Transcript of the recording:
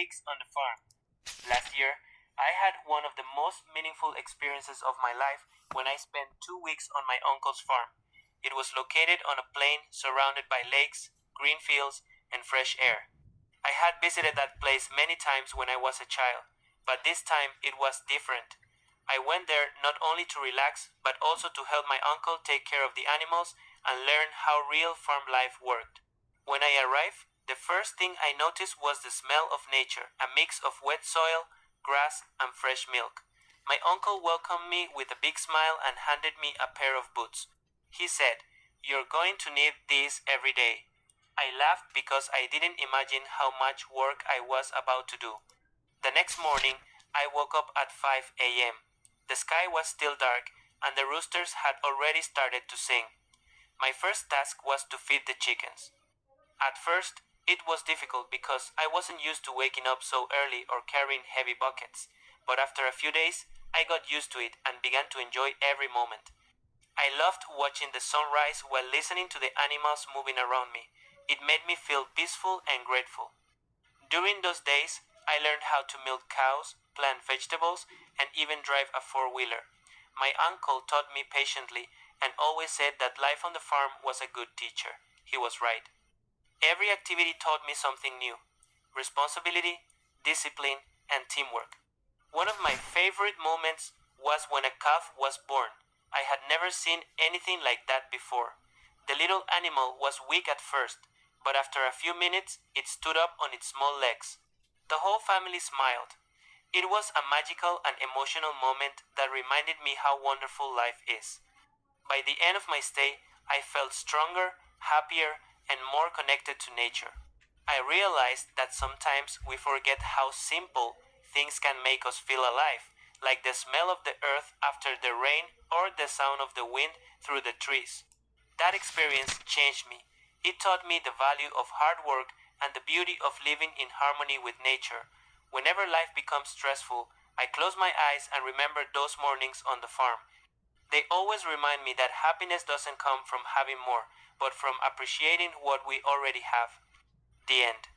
weeks on the farm. Last year, I had one of the most meaningful experiences of my life when I spent 2 weeks on my uncle's farm. It was located on a plain surrounded by lakes, green fields, and fresh air. I had visited that place many times when I was a child, but this time it was different. I went there not only to relax, but also to help my uncle take care of the animals and learn how real farm life worked. When I arrived, the first thing I noticed was the smell of nature, a mix of wet soil, grass, and fresh milk. My uncle welcomed me with a big smile and handed me a pair of boots. He said, "You're going to need these every day." I laughed because I didn't imagine how much work I was about to do. The next morning, I woke up at 5 a.m. The sky was still dark, and the roosters had already started to sing. My first task was to feed the chickens. At first, it was difficult because I wasn't used to waking up so early or carrying heavy buckets, but after a few days, I got used to it and began to enjoy every moment. I loved watching the sunrise while listening to the animals moving around me. It made me feel peaceful and grateful. During those days, I learned how to milk cows, plant vegetables, and even drive a four-wheeler. My uncle taught me patiently and always said that life on the farm was a good teacher. He was right. Every activity taught me something new: responsibility, discipline, and teamwork. One of my favorite moments was when a calf was born. I had never seen anything like that before. The little animal was weak at first, but after a few minutes it stood up on its small legs. The whole family smiled. It was a magical and emotional moment that reminded me how wonderful life is. By the end of my stay, I felt stronger, happier, and more connected to nature. I realized that sometimes we forget how simple things can make us feel alive, like the smell of the earth after the rain or the sound of the wind through the trees. That experience changed me. It taught me the value of hard work and the beauty of living in harmony with nature. Whenever life becomes stressful, I close my eyes and remember those mornings on the farm. They always remind me that happiness doesn't come from having more, but from appreciating what we already have. The end.